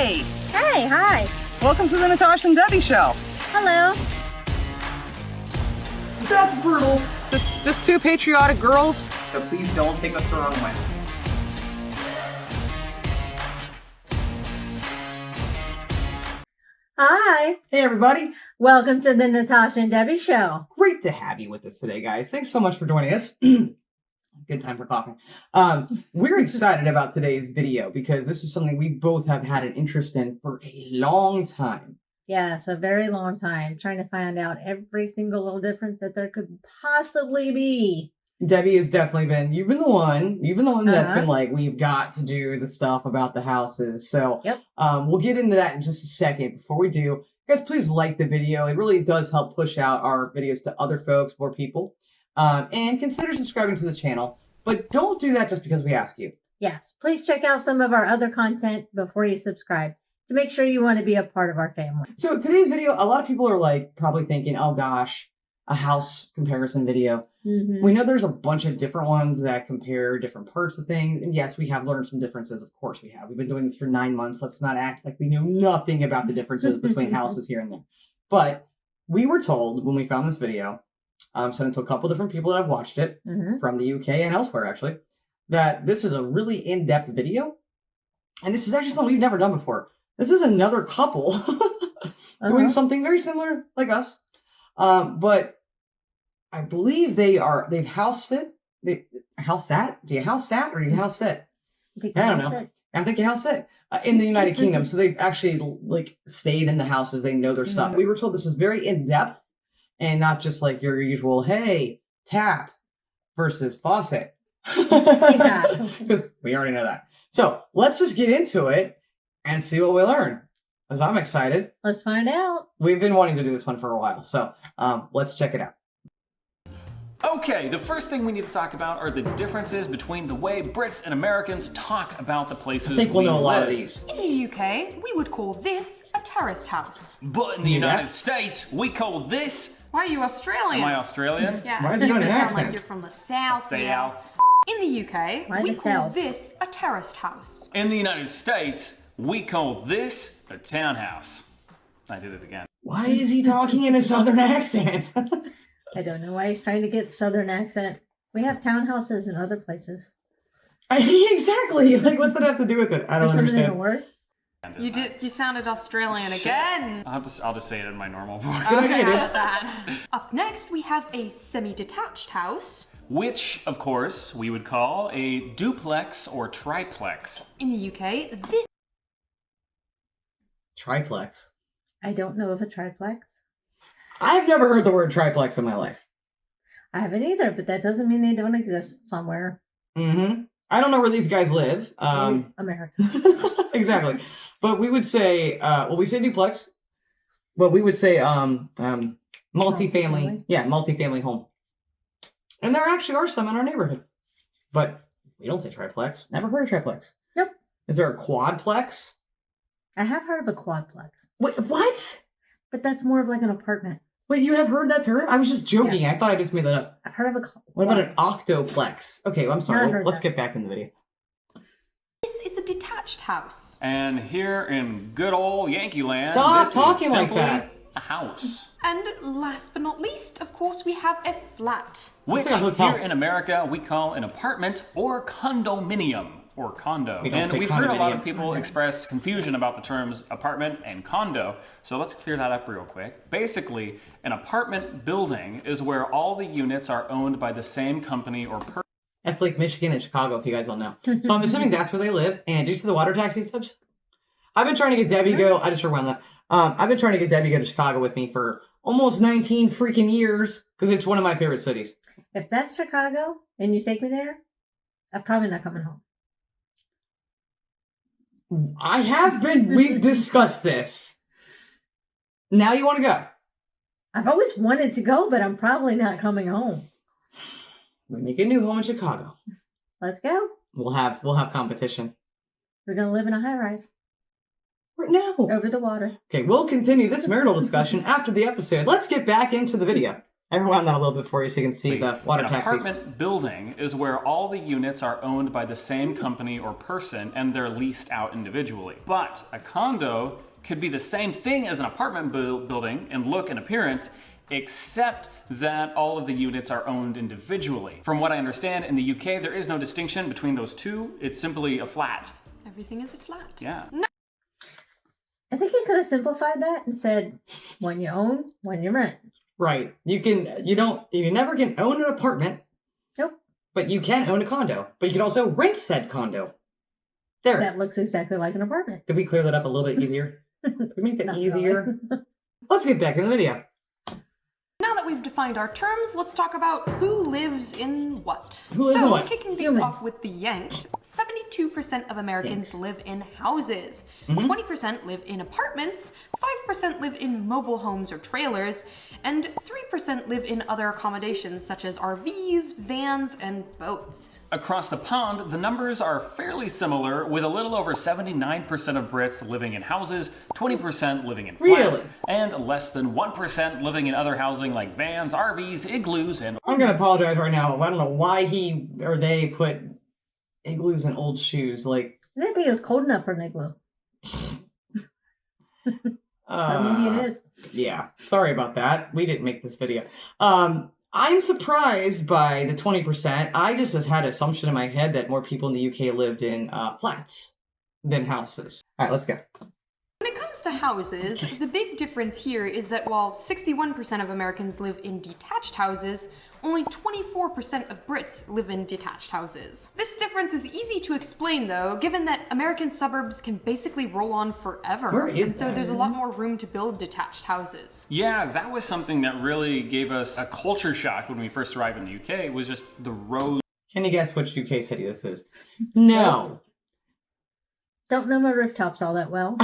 Hey! Hey, hi. Welcome to the Natasha and Debbie show. Hello. That's brutal. Just two patriotic girls. So please don't take us the wrong way. Hi. Hey everybody. Welcome to the Natasha and Debbie show. Great to have you with us today, guys. Thanks so much for joining us. Good time for coughing. We're excited about today's video because this is something we both have had an interest in for a long time. Yes, a very long time, trying to find out every single little difference that there could possibly be. Debbie has definitely been, you've been the one that's been like, we've got to do the stuff about the houses. So Yep. We'll get into that in just a second. Before we do, guys, please like the video. It really does help push out our videos to other folks, more people. And consider subscribing to the channel. But don't do that just because we ask you. Yes, please check out some of our other content before you subscribe to make sure you want to be a part of our family. So today's video, a lot of people are like probably thinking, oh gosh, a house comparison video. Mm-hmm. We know there's a bunch of different ones that compare different parts of things. And yes, we have learned some differences. Of course we have. We've been doing this for 9 months. Let's not act like we know nothing about the differences between houses here and there. But we were told when we found this video, sent it to a couple different people that have watched it from the UK and elsewhere, actually, that this is a really in-depth video. And this is actually something we've never done before. This is another couple doing something very similar like us. But I believe they've house sit. House sat? Do you house sat or do you house sit? I don't know. I think you house sit in the United Kingdom. So they've actually like stayed in the houses. They know their stuff. We were told this is very in-depth and not just like your usual, hey, tap versus faucet. Because we already know that. So let's just get into it and see what we learn. Because I'm excited. Let's find out. We've been wanting to do this one for a while. So let's check it out. Okay, the first thing we need to talk about are the differences between the way Brits and Americans talk about the places I think we'll know a lot of live. these. In the UK, we would call this a terraced house. But in the United States, we call this... Why are you Australian? Am I Australian? Yeah. Why is it going to You sound accent? like you're from the south. South. In the UK, Why we the call south? this a terraced house. In the United States, we call this a townhouse. I did it again. Why is he talking in a southern accent? I don't know why he's trying to get southern accent. We have townhouses in other places. Exactly. Like, what's that have to do with it? I don't There's something understand. even worse. You sounded Australian again. I'll just say it in my normal voice. Okay, how about that? Up next, we have a semi-detached house. Which, of course, we would call a duplex or triplex. In the UK, this Triplex. I don't know of a triplex. I've never heard the word triplex in my life. I haven't either, but that doesn't mean they don't exist somewhere. I don't know where these guys live. In America. Exactly. But we would say, we say duplex, but we would say multifamily. Multifamily. Yeah, multifamily home. And there actually are some in our neighborhood. But we don't say triplex. Never heard of triplex. Nope. Is there a quadplex? I have heard of a quadplex, Wait, what? but that's more of like an apartment. Wait, you have heard that term? I was just joking. Yes. I thought I just made that up. I've heard of a What about an octoplex? Okay, well, I'm Not sorry. heard Let's that. get back in the video. is a detached house. And here in good old Yankee Land, Stop this talking is like simply that. a house. And last but not least, of course, we have a flat. Which like a hotel. here in America we call an apartment or condominium or condo. We don't And say we've heard a lot of condominium. people express confusion about the terms apartment and condo. So let's clear that up real quick. Basically, an apartment building is where all the units are owned by the same company or person. That's like Michigan and Chicago, if you guys don't know. So I'm assuming that's where they live. And do you see the water taxi steps? I've been trying to get Debbie to go. I just rewound that. I've been trying to get Debbie to go to Chicago with me for almost 19 freaking years because it's one of my favorite cities. If that's Chicago and you take me there, I'm probably not coming home. I have been. We've discussed this. Now you want to go? I've always wanted to go, but I'm probably not coming home. We make a new home in Chicago. Let's go. We'll have competition. We're going to live in a high rise No. over the water. Okay, we'll continue this marital discussion after the episode. Let's get back into the video. I rewound that a little bit for you so you can see the water An taxis. apartment building is where all the units are owned by the same company or person and they're leased out individually. But a condo could be the same thing as an apartment building in look and appearance, except that all of the units are owned individually. From what I understand, in the UK, there is no distinction between those two. It's simply a flat. Everything is a flat. Yeah. I think you could have simplified that and said, when you own, when you rent. Right. You never can own an apartment. Nope. But you can own a condo. But you can also rent said condo. There. That looks exactly like an apartment. Did we clear that up a little bit easier? Did we make that Not easier? really. Let's get back into the video. Now that we've defined our terms, let's talk about who lives in what. Who lives in what? Kicking things Humans. off with the Yanks, 72% of Americans Yanks. live in houses, Mm-hmm. 20% live in apartments, 5% live in mobile homes or trailers, and 3% live in other accommodations such as RVs, vans, and boats. Across the pond, the numbers are fairly similar, with a little over 79% of Brits living in houses, 20% living in flats, Really? and less than 1% living in other housing like vans, RVs, igloos, and I'm going to apologize right now. I don't know why he or they put igloos in old shoes. Like, I didn't think it was cold enough for an igloo. But maybe it is. Yeah, sorry about that. We didn't make this video. I'm surprised by the 20%. I just had an assumption in my head that more people in the UK lived in flats than houses. All right, let's go. When it comes to houses, the big difference here is that while 61% of Americans live in detached houses, only 24% of Brits live in detached houses. This difference is easy to explain though, given that American suburbs can basically roll on forever. Where is and so that? there's a lot more room to build detached houses. yeah, that was something that really gave us a culture shock when we first arrived in the UK, was just the roads. Can you guess which UK city this is? No. Don't know my rooftops all that well.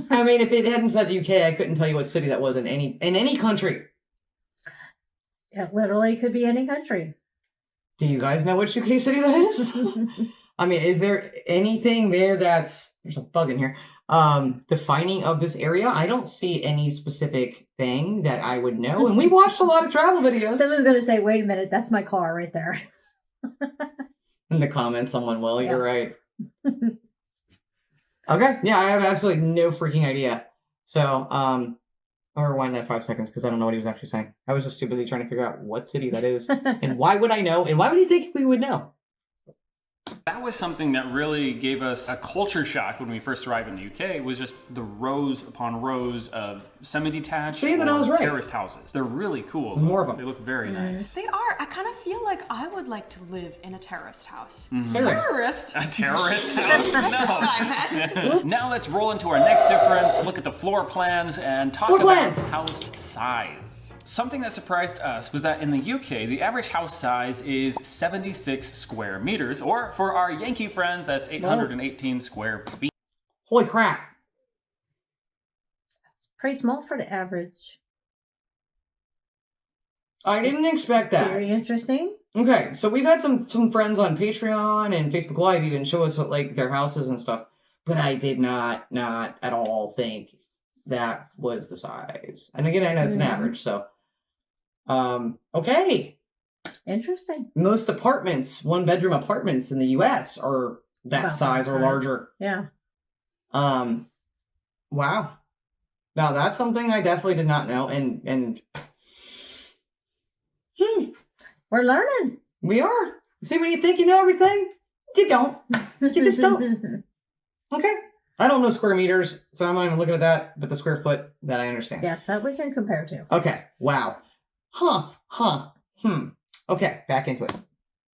I mean, if it hadn't said UK, I couldn't tell you what city that was in any country. It literally could be any country. Do you guys know which UK city that is? I mean, is there anything there there's a bug in here, defining of this area? I don't see any specific thing that I would know. And we watched a lot of travel videos. Someone's going to say, wait a minute, that's my car right there. In the comments, someone will. You're right. Okay. Yeah, I have absolutely no freaking idea. So, I'll rewind that 5 seconds because I don't know what he was actually saying. I was just too busy trying to figure out what city that is. And why would I know? And why would he think we would know? That was something that really gave us a culture shock when we first arrived in the UK, was just the rows upon rows of semi-detached See, then I was right. terraced houses. They're really cool. More of them. They look very nice. They are. I kind of feel like I would like to live in a terraced house. Terrorist. Terrorist? A terrorist house? What I meant. Now let's roll into our next difference, look at the floor plans, and talk Floor about plans. house size. Something that surprised us was that in the UK, the average house size is 76 square meters, or for our Yankee friends, that's 818 square feet. Holy crap. It's pretty small for the average. I didn't expect that. Very interesting. Okay, so we've had some friends on Patreon and Facebook Live even show us like their houses and stuff, but I did not at all think that was the size. And again, I know it's an average, so okay. Interesting. Most apartments, 1-bedroom apartments in the US are that About size that or size. larger. Yeah. Wow. Now that's something I definitely did not know, and We're learning. we are. See, when you think you know everything, you don't. You just don't. Okay. I don't know square meters, so I'm not even looking at that, but the square foot, that I understand. Yes, that we can compare to. Okay. Wow. Okay, back into it.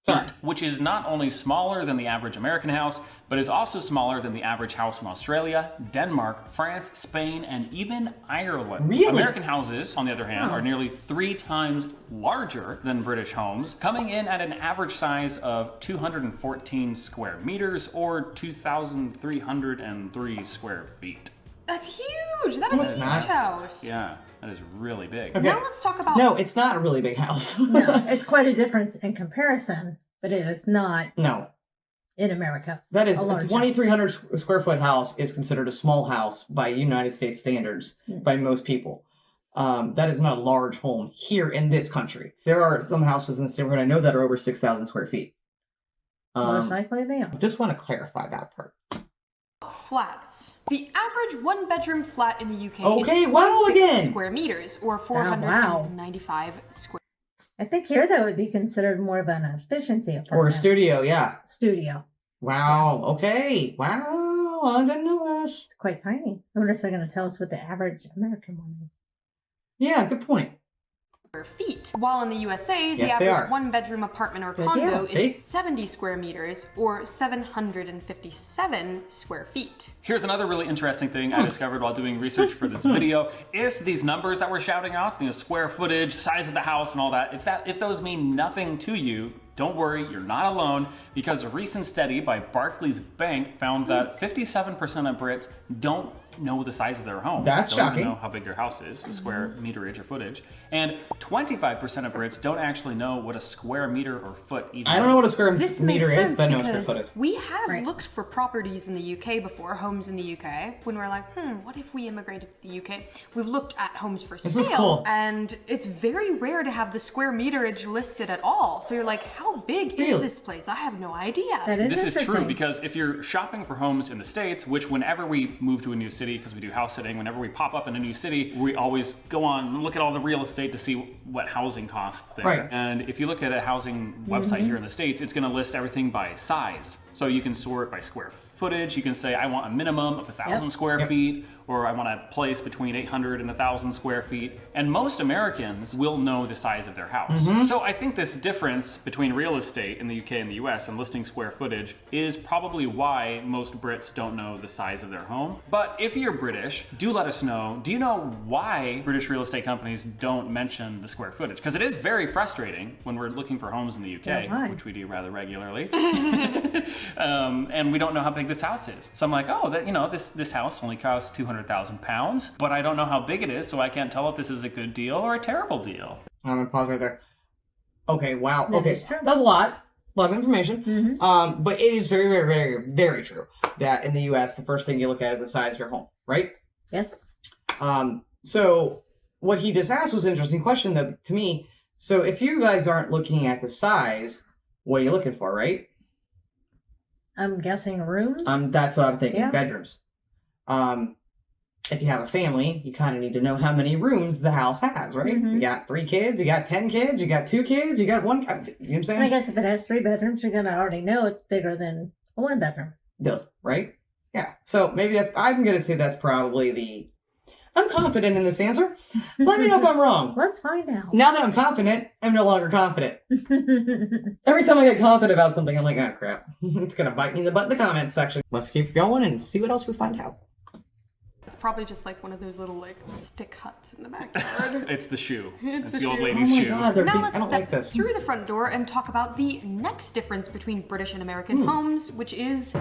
Sorry. Which is not only smaller than the average American house, but is also smaller than the average house in Australia, Denmark, France, Spain, and even Ireland. Really? American houses, on the other hand, are nearly 3 times larger than British homes, coming in at an average size of 214 square meters or 2,303 square feet. That's huge. That is a huge not. house. Yeah, that is really big. Okay. Now let's talk about No, it's not a really big house. No, it's quite a difference in comparison, but it is not No. in America. That is A a large 2,300 square foot house is considered a small house by United States standards by most people. That is not a large home here in this country. There are some houses in the state where I know that are over 6,000 square feet. Most likely they are. Just want to clarify that part. Flats. The average one-bedroom flat in the UK Okay, is wow, 46 again. square meters, or wow. 495 square. I think here that would be considered more of an efficiency apartment. Or a studio, yeah. Studio. Wow. Okay. Wow. I didn't know this. It's quite tiny. I wonder if they're going to tell us what the average American one is. Yeah, good point. Feet. While in the USA, the Yes, they average are. one-bedroom apartment or Good condo deal. See? is 70 square meters, or 757 square feet. Here's another really interesting thing I discovered while doing research for this video. If these numbers that we're shouting off, square footage, size of the house and all that, if those mean nothing to you, don't worry, you're not alone, because a recent study by Barclays Bank found that 57% of Brits don't know the size of their home. That's don't shocking. even know how big their house is, the square meterage or footage. And 25% of Brits don't actually know what a square meter or foot even I don't know what a square This meter makes is, sense but I know square because footage. we have Right. looked for properties in the UK before, homes in the UK, when we're like, what if we immigrated to the UK? We've looked at homes for This sale, is cool. and it's very rare to have the square meterage listed at all. So you're like, how big is Really? this place? I have no idea. That is This is interesting. true because if you're shopping for homes in the States, which whenever we move to a new city, because we do house sitting, whenever we pop up in a new city, we always go on and look at all the real estate to see what housing costs there. Right. And if you look at a housing website here in the States, it's going to list everything by size. So you can sort by square footage. You can say, I want a minimum of 1,000 square feet, or I want a place between 800 and 1,000 square feet. And most Americans will know the size of their house. So I think this difference between real estate in the UK and the US and listing square footage is probably why most Brits don't know the size of their home. But if you're British, do let us know. Do you know why British real estate companies don't mention the square footage? Because it is very frustrating when we're looking for homes in the UK, Yeah, why? which we do rather regularly. And we don't know how big this house is. So I'm like, oh, this house only costs £200,000, but I don't know how big it is, so I can't tell if this is a good deal or a terrible deal. I'm gonna pause right there. Okay, wow. That Okay, is true. that's a lot of information. But it is very, very, very, very true that in the U.S. the first thing you look at is the size of your home, right? Yes. So what he just asked was an interesting question, though, to me. So if you guys aren't looking at the size, what are you looking for, right? I'm guessing rooms. That's what I'm thinking. Yeah. Bedrooms. If you have a family, you kind of need to know how many rooms the house has, right? You got 3 kids, you got 10 kids, you got 2 kids, you got 1. You know what I'm And I saying? guess if it has 3 bedrooms, you're gonna already know it's bigger than a 1 bedroom. Duh, right? Yeah. So maybe I'm going to say that's probably the. I'm confident in this answer. Let me know if I'm wrong. Let's find out. Now that I'm confident, I'm no longer confident. Every time I get confident about something, I'm like, oh crap. It's going to bite me in the butt in the comments section. Let's keep going and see what else we find out. It's probably just like one of those little stick huts in the backyard. It's the shoe. It's the the old shoe. lady's Oh my shoe. God, they're Now big. I let's don't step like this. through the front door and talk about the next difference between British and American homes, which is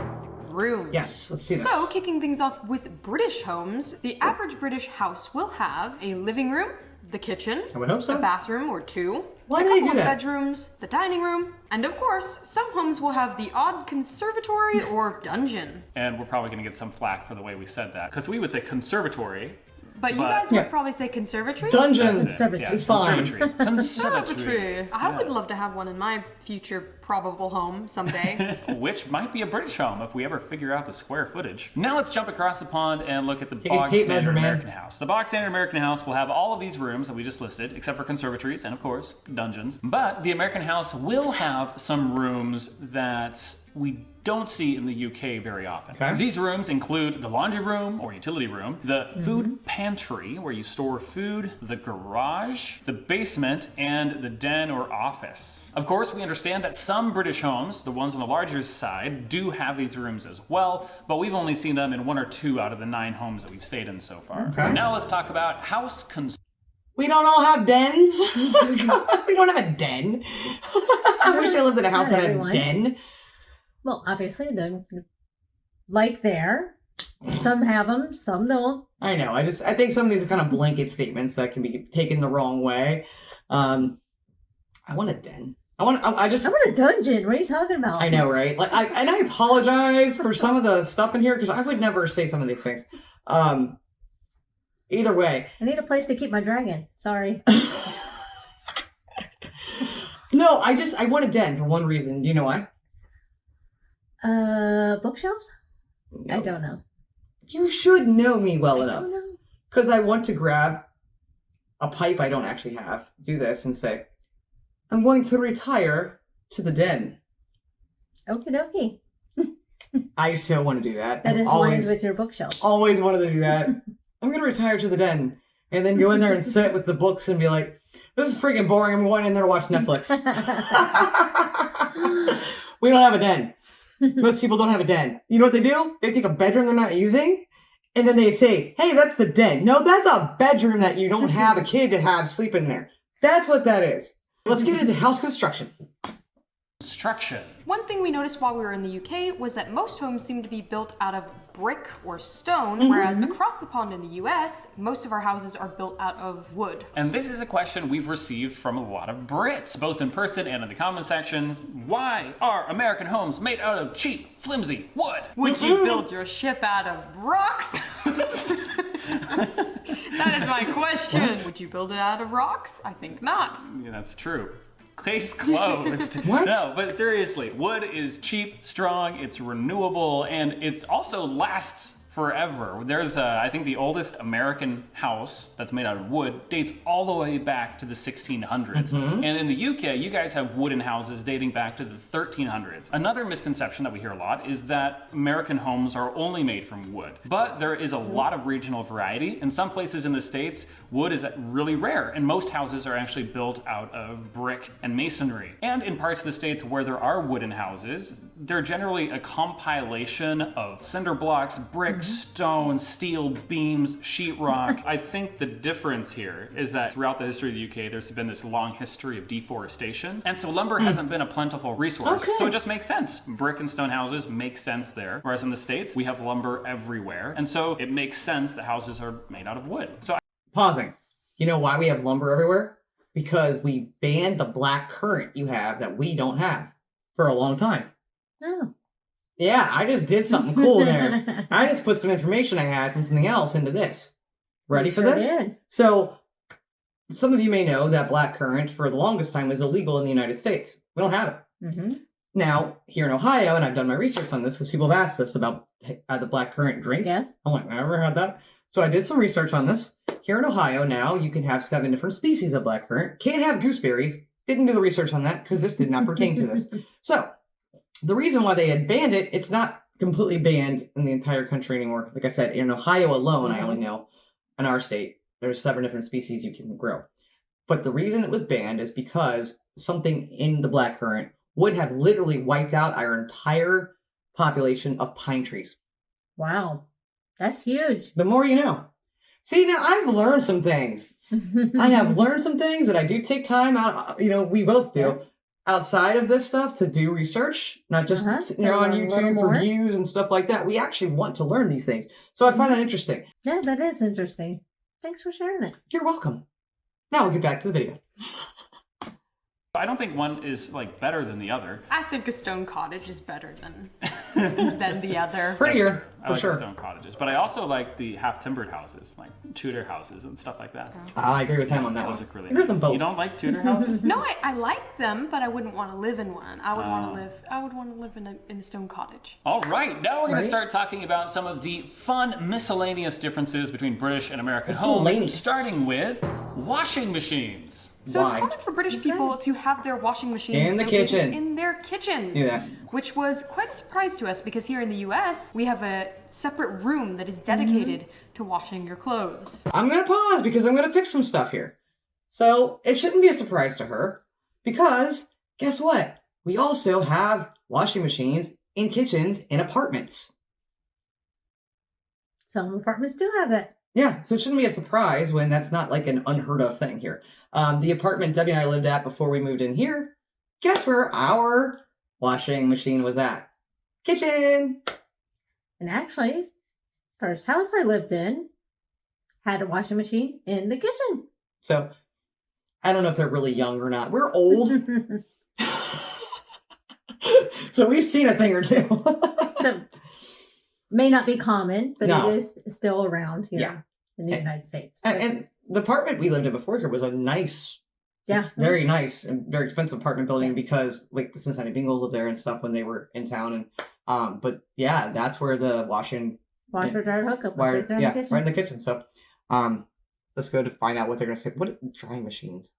rooms. Yes, let's see this. So, kicking things off with British homes, the average British house will have a living room, the kitchen, I would hope so. a bathroom or 2, Why a do they couple do of that? bedrooms, the dining room, and of course, some homes will have the odd conservatory or dungeon. And we're probably going to get some flack for the way we said that. Because we would say conservatory. But you But- guys Yeah. would probably say conservatory? Dungeons. That's it. Conservatory. Yeah, It's fine. Conservatory. Conservatory. I would love to have one in my future probable home someday. Which might be a British home if we ever figure out the square footage. Now let's jump across the pond and look at the a bog tape standard measure, man. American house. The bog standard American house will have all of these rooms that we just listed, except for conservatories and of course dungeons. But the American house will have some rooms that we don't see in the UK very often. Okay. These rooms include the laundry room or utility room, the food pantry where you store food, the garage, the basement, and the den or office. Of course, we understand that some British homes, the ones on the larger side, do have these rooms as well, but we've only seen them in 1 or 2 out of the 9 homes that we've stayed in so far. Okay. Now let's talk about house We don't all have dens. We don't have a den. I wish I lived in a house Not that had a everyone. den. Well, obviously, they're like there. Some have them, some don't. I know. I think some of these are kind of blanket statements that can be taken the wrong way. I want a den. I want a dungeon. What are you talking about? I know, right? Like, I apologize for some of the stuff in here because I would never say some of these things. Either way. I need a place to keep my dragon. Sorry. No, I want a den for one reason. Do you know why? Bookshelves? No. I don't know. You should know me well I enough. don't know. Because I want to grab a pipe I don't actually have, do this, and say, I'm going to retire to the den. Okie dokie. I so want to do that. That I've is lined with your bookshelf. always wanted to do that. I'm going to retire to the den. And then go in there and sit with the books and be like, this is freaking boring. I'm going in there to watch Netflix. We don't have a den. Most people don't have a den. You know what they do? They take a bedroom they're not using, and then they say, hey, that's the den. No, that's a bedroom that you don't have a kid to have sleep in there. That's what that is. Let's get into house construction. Construction. One thing we noticed while we were in the UK was that most homes seem to be built out of brick or stone, whereas across the pond in the US, most of our houses are built out of wood. And this is a question we've received from a lot of Brits, both in person and in the comment sections. Why are American homes made out of cheap, flimsy wood? Would you build your ship out of rocks? That is my question. Would you build it out of rocks? I think not. Yeah, that's true. Case closed. What? No, but seriously, wood is cheap, strong, it's renewable, and it also lasts forever. There's, I think the oldest American house that's made out of wood dates all the way back to the 1600s. And in the UK, you guys have wooden houses dating back to the 1300s. Another misconception that we hear a lot is that American homes are only made from wood. But there is a lot of regional variety. In some places in the States, wood is really rare, and most houses are actually built out of brick and masonry. And in parts of the States where there are wooden houses, they're generally a compilation of cinder blocks, bricks, stone, steel, beams, sheetrock. I think the difference here is that throughout the history of the UK, there's been this long history of deforestation. And so lumber hasn't been a plentiful resource. Okay. So it just makes sense. Brick and stone houses make sense there. Whereas in the States, we have lumber everywhere. And so it makes sense that houses are made out of wood. So Pausing. You know why we have lumber everywhere? Because we banned the black currant you have that we don't have for a long time. Oh. Yeah, I just did something cool there. I just put some information I had from something else into this. Ready for Sure this? did. So, some of you may know that black currant for the longest time was illegal in the United States. We don't have it. Mm-hmm. Now, here in Ohio, and I've done my research on this because people have asked us about the black currant drink. Yes. I'm like, I never had that. So I did some research on this. Here in Ohio now, you can have 7 different species of black currant. Can't have gooseberries. Didn't do the research on that because this did not pertain to this. So, the reason why they had banned it, it's not completely banned in the entire country anymore. Like I said, in Ohio alone, I only know, in our state, there's 7 different species you can grow. But the reason it was banned is because something in the black currant would have literally wiped out our entire population of pine trees. Wow. That's huge. The more you know. See, now I've learned some things. I have learned some things that I do take time out, we both do. Yes. Outside of this stuff to do research, not just sitting there on learn a little YouTube for more. views and stuff like that. We actually want to learn these things. So I find that interesting. Yeah, that is interesting. Thanks for sharing it. You're welcome. Now we'll get back to the video. I don't think one is like better than the other. I think a stone cottage is better than than the other. Prettier, I for like sure. the stone cottages, but I also like the half-timbered houses, like Tudor houses and stuff like that. I agree with him on that Those one. look really I agree with nice. them both. You don't like Tudor houses? No, I like them, but I wouldn't want to live in one. I would want to live in a stone cottage. All right, now we're going Right. to start talking about some of the fun miscellaneous differences between British and American Miscellaneous. homes, starting with washing machines. So Why? it's common for British people to have their washing machines In the located kitchen. in their kitchens. Yeah. Which was quite a surprise to us because here in the US, we have a separate room that is dedicated to washing your clothes. I'm going to pause because I'm going to fix some stuff here. So it shouldn't be a surprise to her because guess what? We also have washing machines in kitchens in apartments. Some apartments do have it. Yeah, so it shouldn't be a surprise when that's not like an unheard of thing here. The apartment Debbie and I lived at before we moved in here, guess where our washing machine was at? Kitchen! And actually, first house I lived in had a washing machine in the kitchen. So, I don't know if they're really young or not. We're old, so we've seen a thing or two. So may not be common, but No. it is still around here. Yeah. in the United States. And the apartment we lived in before here was a nice, very nice and very expensive apartment building because like the Cincinnati Bengals lived there and stuff when they were in town. And but yeah, that's where the washer dryer hookup was right there in the kitchen. right in the kitchen. So let's go to find out what they're going to say. What drying machines?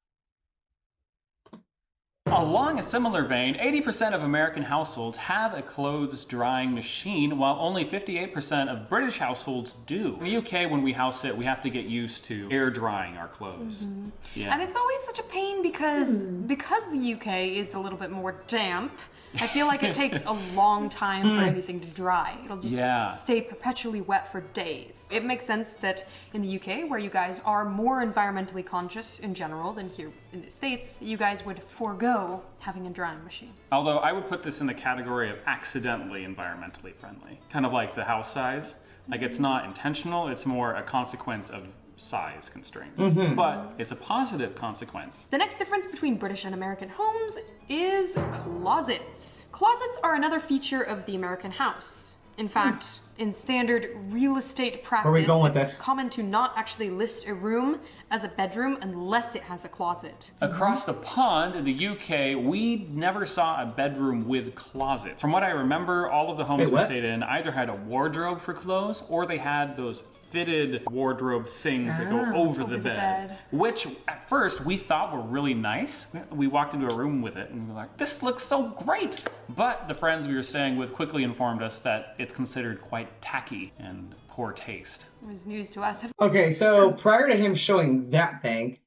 Along a similar vein, 80% of American households have a clothes drying machine, while only 58% of British households do. In the UK, when we house sit, we have to get used to air drying our clothes. Yeah. And it's always such a pain because the UK is a little bit more damp. I feel like it takes a long time for anything to dry. It'll just stay perpetually wet for days. It makes sense that in the UK, where you guys are more environmentally conscious in general than here in the States, you guys would forego having a drying machine. Although I would put this in the category of accidentally environmentally friendly. Kind of like the house size. Like it's not intentional, it's more a consequence of size constraints. But it's a positive consequence. The next difference between British and American homes is closets. Closets are another feature of the American house. In fact, in standard real estate practice, it's common to not actually list a room as a bedroom unless it has a closet. Across the pond in the UK, we never saw a bedroom with closets. From what I remember, all of the homes we stayed in either had a wardrobe for clothes or they had those fitted wardrobe things that go over the bed, which at first we thought were really nice. We walked into a room with it and we were like, this looks so great. But the friends we were staying with quickly informed us that it's considered quite tacky and poor taste. It was news to us. Okay, so prior to him showing that thing,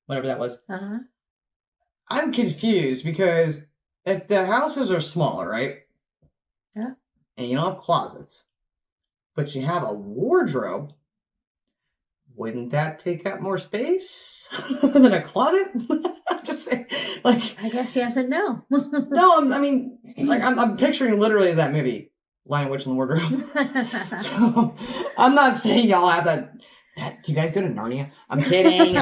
whatever that was, I'm confused because if the houses are smaller, right? Yeah. And you don't have closets, but you have a wardrobe, wouldn't that take up more space than a closet? I'm just saying, like. I guess yes and no. No, I'm picturing literally that movie, Lion, Witch, and the Wardrobe. So I'm not saying y'all have that. Do you guys go to Narnia? I'm kidding.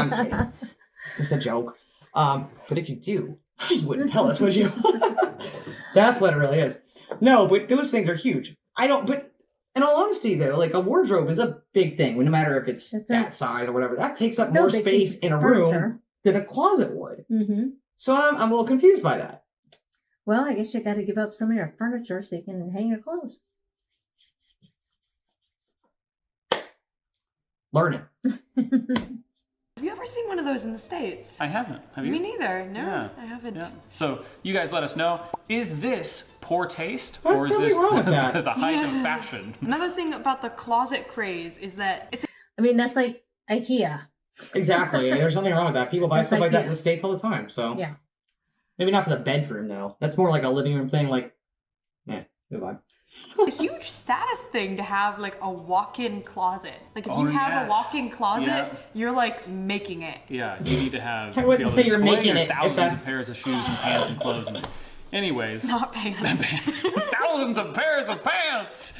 Just a joke. But if you do, you wouldn't tell us, would you? That's what it really is. No, but those things are huge. But in all honesty, though, like a wardrobe is a big thing. No matter if it's that size or whatever, that takes up more space in a room than a closet would. So I'm a little confused by that. Well, I guess you got to give up some of your furniture so you can hang your clothes. Learn it. Have you ever seen one of those in the States? I haven't. Have you? Me neither. No, I haven't. Yeah. So you guys let us know, is this poor taste or is this the height of fashion? Another thing about the closet craze is that it's... I mean, that's like IKEA. Exactly. There's nothing wrong with that. People buy stuff like that in the States all the time. So yeah. Maybe not for the bedroom, though. That's more like a living room thing. Like, goodbye. A huge status thing to have like a walk-in closet. Like if you have a walk-in closet, you're like making it. Yeah, you need to have. I wouldn't say you're making it. Thousands of pairs of shoes and pants and clothes. And anyways, not pants. Thousands of pairs of pants.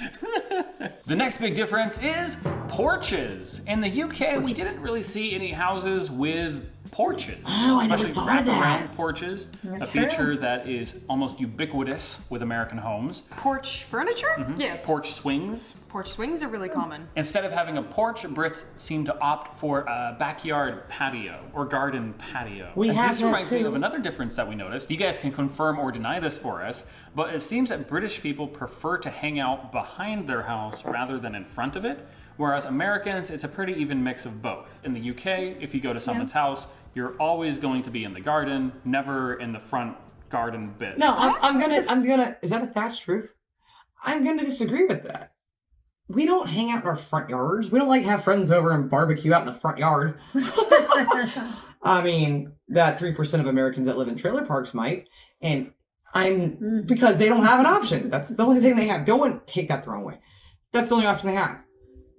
The next big difference is porches. In the UK, we didn't really see any houses with porches. Oh, I never thought of that. Wraparound porches, a feature that is almost ubiquitous with American homes. Porch furniture? Yes. Porch swings. Porch swings are really common. Instead of having a porch, Brits seem to opt for a backyard patio or garden patio. This reminds me of another difference that we noticed. You guys can confirm or deny this for us, but it seems that British people prefer to hang out behind their house rather than in front of it. Whereas Americans, it's a pretty even mix of both. In the UK, if you go to someone's house, you're always going to be in the garden, never in the front garden bit. No, I'm gonna, is that a thatched roof? I'm gonna disagree with that. We don't hang out in our front yards. We don't like have friends over and barbecue out in the front yard. I mean, that 3% of Americans that live in trailer parks might, and because they don't have an option. That's the only thing they have. Don't take that the wrong way. That's the only option they have.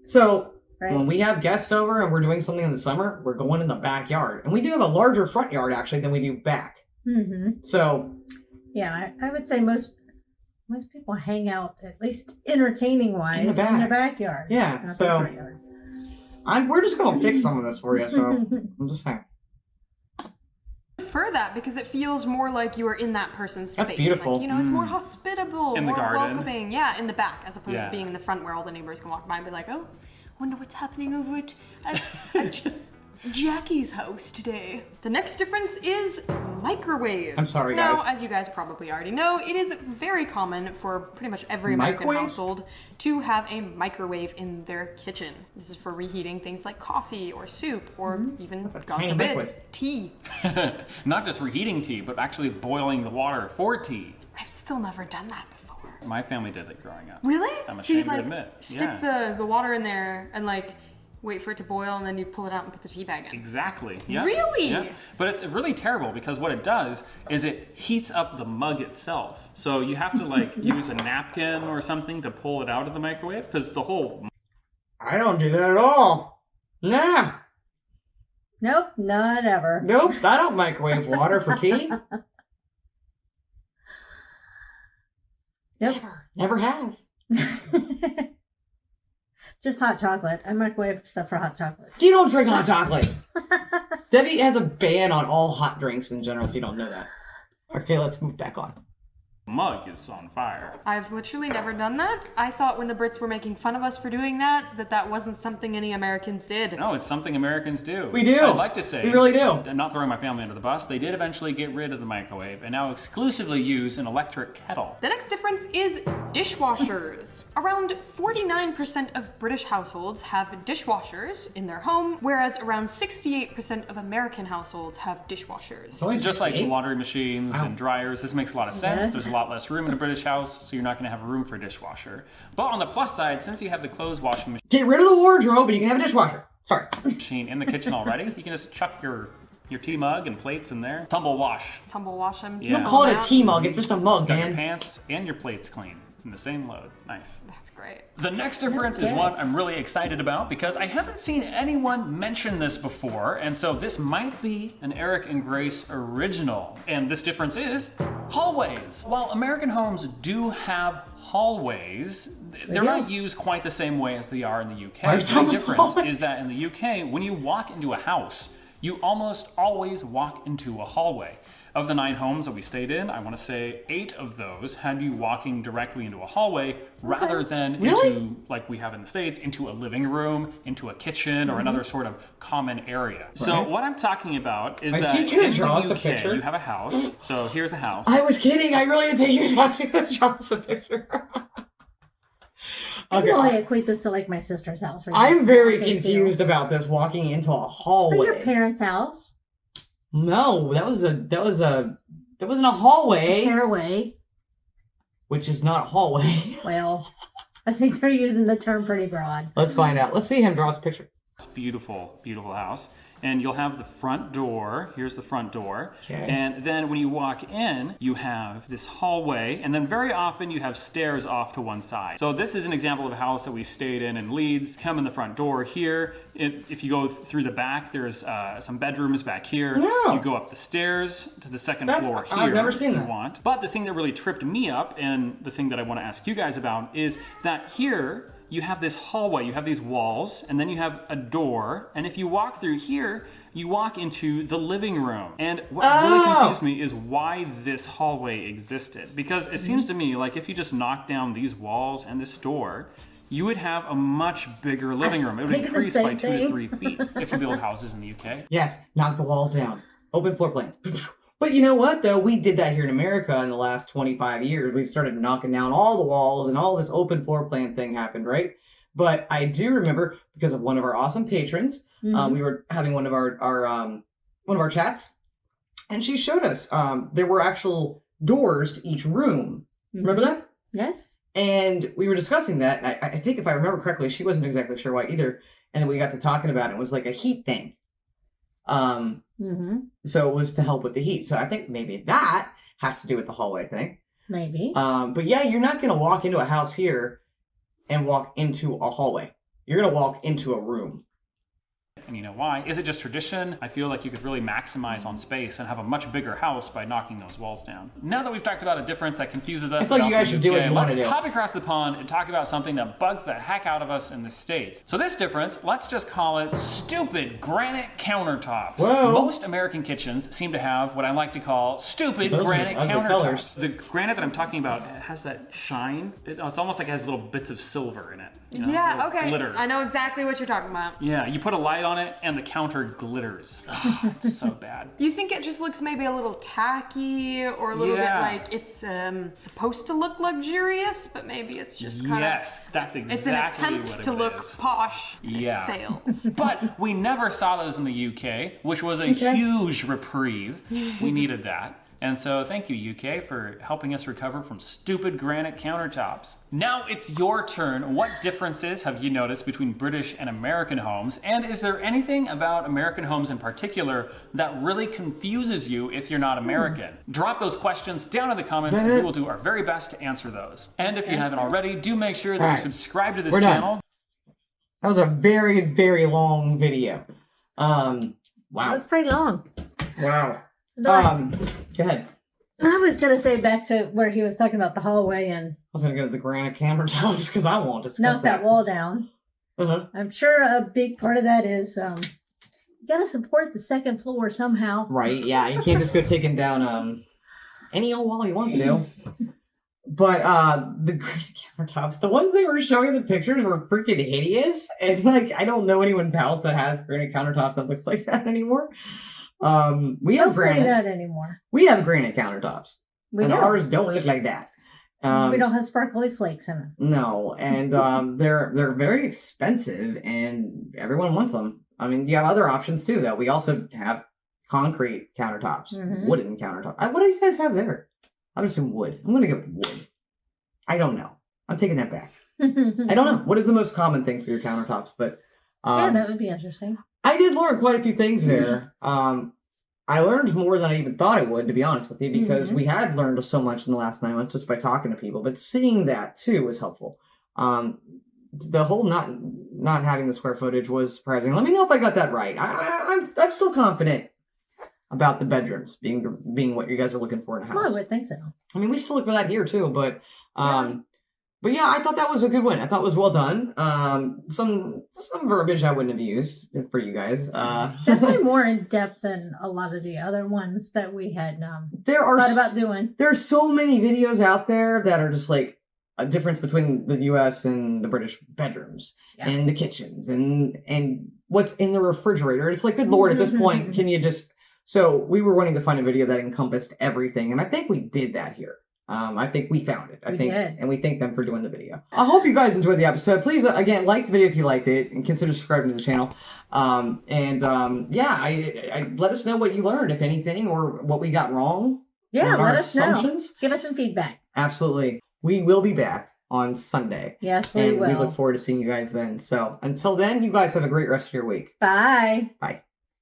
So when we have guests over and we're doing something in the summer, we're going in the backyard. And we do have a larger front yard, actually, than we do back. So... yeah, I would say most people hang out, at least entertaining-wise, in their backyard. Yeah, so... we're just going to fix some of this for you, so I'm just saying. I prefer that because it feels more like you are in that person's space. That's beautiful. Like, it's more hospitable, in more the garden. welcoming. Yeah, in the back, as opposed to being in the front where all the neighbors can walk by and be like, oh, Wonder what's happening over at Jackie's house today. The next difference is microwaves. I'm sorry, guys. Now, as you guys probably already know, it is very common for pretty much every American Microwaves? household to have a microwave in their kitchen. This is for reheating things like coffee or soup or even, God tiny forbid, liquid. tea. Not just reheating tea, but actually boiling the water for tea. I've still never done that before. My family did that growing up. Really? I'm So you'd ashamed to like admit. stick the water in there and like wait for it to boil and then you pull it out and put the tea bag in. Exactly. Yeah. Really? Yeah. But it's really terrible because what it does is it heats up the mug itself. So you have to like use a napkin or something to pull it out of the microwave because the whole. I don't do that at all. Nah. Nope, not ever. Nope. I don't microwave water for tea. Nope. Never have. Just hot chocolate. I microwave stuff for hot chocolate. You don't drink hot chocolate. Debbie has a ban on all hot drinks in general, if you don't know that. Okay, let's move back on. Mug is on fire. I've literally never done that. I thought when the Brits were making fun of us for doing that, that wasn't something any Americans did. No, it's something Americans do. We do. I'd like to say. We really do. And not throwing my family under the bus, they did eventually get rid of the microwave and now exclusively use an electric kettle. The next difference is dishwashers. Around 49% of British households have dishwashers in their home, whereas around 68% of American households have dishwashers. Just like laundry machines and dryers, this makes a lot of sense. Yes. There's a lot less room in a British house, so you're not going to have room for a dishwasher. But on the plus side, since you have the clothes washing Get rid of the wardrobe and you can have a dishwasher. Sorry. machine in the kitchen already, you can just chuck your tea mug and plates in there. Tumble wash. Tumble wash them. Yeah. Don't call it a tea mug. It's just a mug, Got your man. pants and your plates clean in the same load. Nice. That's great. The next difference is Okay. one I'm really excited about because I haven't seen anyone mention this before, and so this might be an Eric and Grace original. And this difference is hallways. While American homes do have hallways, they're do. not used quite the same way as they are in the UK. Why are you The talking big about difference hallways? is that in the UK, when you walk into a house, you almost always walk into a hallway. Of the 9 homes that we stayed in, I want to say 8 of those had you walking directly into a hallway rather than Really? into, like we have in the States, into a living room, into a kitchen, or another sort of common area. So Right. what I'm talking about is I that see you kinda in draw us the a UK, picture. you have a house. So here's a house. I was kidding. I really didn't think you was actually going to show us a picture. I can only Okay. equate this to like my sister's house. Right I'm now. very Okay, too. confused about this walking into a Where's hallway. your parents' house? No, that wasn't a A hallway, stairway. which is not a hallway. Well, I think they're using the term pretty broad. Let's find out. Let's see him draw us a picture. It's beautiful, beautiful house. And you'll have the front door. Here's the front door. Okay. And then when you walk in, you have this hallway. And then very often you have stairs off to one side. So this is an example of a house that we stayed in Leeds. Come in the front door here. If you go through the back, there's some bedrooms back here. No. You go up the stairs to the second That's- floor here. I've never seen if you that. want. But the thing that really tripped me up, and the thing that I want to ask you guys about, is that here, you have this hallway, you have these walls, and then you have a door. And if you walk through here, you walk into the living room. And what really confused me is why this hallway existed. Because it seems to me like if you just knock down these walls and this door, you would have a much bigger living room. It would thinking the increase by same 2 to thing. 3 feet if you build houses in the UK. Yes, knock the walls down. Open floor plans. But you know what, though? We did that here in America in the last 25 years. We've started knocking down all the walls and all this open floor plan thing happened, right? But I do remember, because of one of our awesome patrons, we were having one of our chats, and she showed us there were actual doors to each room. Remember that? Yes. And we were discussing that. And I think if I remember correctly, she wasn't exactly sure why either. And then we got to talking about it. It was like a heat thing. So it was to help with the heat. So I think maybe that has to do with the hallway thing. Maybe. But yeah, you're not going to walk into a house here and walk into a hallway. You're going to walk into a room. And you know why? Is it just tradition? I feel like you could really maximize on space and have a much bigger house by knocking those walls down. Now that we've talked about a difference that confuses us, I feel like about you guys the should do what UK, you wanna let's do. hop across the pond and talk about something that bugs the heck out of us in the States. So this difference, let's just call it stupid granite countertops. Whoa. Most American kitchens seem to have what I like to call stupid Those are granite ugly countertops. colors. The granite that I'm talking about has that shine. It's almost like it has little bits of silver in it. You know, Yeah, little okay. Glitter. I know exactly what you're talking about. Yeah, you put a light on it and the counter glitters. Oh, it's so bad. You think it just looks maybe a little tacky or a little bit like it's supposed to look luxurious, but maybe it's just kind of... Yes, that's exactly It's an attempt what to it look is. posh. Yeah. It fails. But we never saw those in the UK, which was a huge reprieve. We needed that. And so thank you, UK, for helping us recover from stupid granite countertops. Now it's your turn. What differences have you noticed between British and American homes? And is there anything about American homes in particular that really confuses you if you're not American? Drop those questions down in the comments and we will do our very best to answer those. And if you haven't already, do make sure that you subscribe to this channel. That was a very, very long video. Wow. That was pretty long. Wow. Go ahead. I was going to say back to where he was talking about the hallway and I was going to go to the granite countertops because I won't discuss knock that wall down. Uh-huh. I'm sure a big part of that is you got to support the second floor somehow. Right, yeah. You can't just go taking down any old wall you want to. But the granite countertops, the ones they were showing in the pictures were freaking hideous. And like, I don't know anyone's house that has granite countertops that looks like that anymore. We have Hopefully granite. not anymore. We have granite countertops. We And do. ours don't look like that. We don't have sparkly flakes in them. No, and they're very expensive, and everyone wants them. I mean, you have other options too, though. We also have concrete countertops, wooden countertops. What do you guys have there? I'm assuming wood. I'm gonna go with wood. I don't know. I'm taking that back. I don't know. What is the most common thing for your countertops? But yeah, that would be interesting. I did learn quite a few things there. I learned more than I even thought I would, to be honest with you, because we had learned so much in the last 9 months just by talking to people. But seeing that too was helpful. The whole not having the square footage was surprising. Let me know if I got that right. I'm still confident about the bedrooms being what you guys are looking for in a house. Well, I would think so. I mean, we still look for that here too, but yeah, I thought that was a good one. I thought it was well done. Some verbiage I wouldn't have used for you guys. Definitely more in depth than a lot of the other ones that we had thought about doing. There are so many videos out there that are just like a difference between the U.S. and the British bedrooms and the kitchens and what's in the refrigerator. It's like, good Lord, at this point, can you just... So we were wanting to find a video that encompassed everything, and I think we did that here. I think we found it. We did. And we thank them for doing the video. I hope you guys enjoyed the episode. Please, again, like the video if you liked it, and consider subscribing to the channel. I let us know what you learned, if anything, or what we got wrong. Yeah, let us know. Give us some feedback. Absolutely. We will be back on Sunday. Yes, we will. And we look forward to seeing you guys then. So until then, you guys have a great rest of your week. Bye. Bye.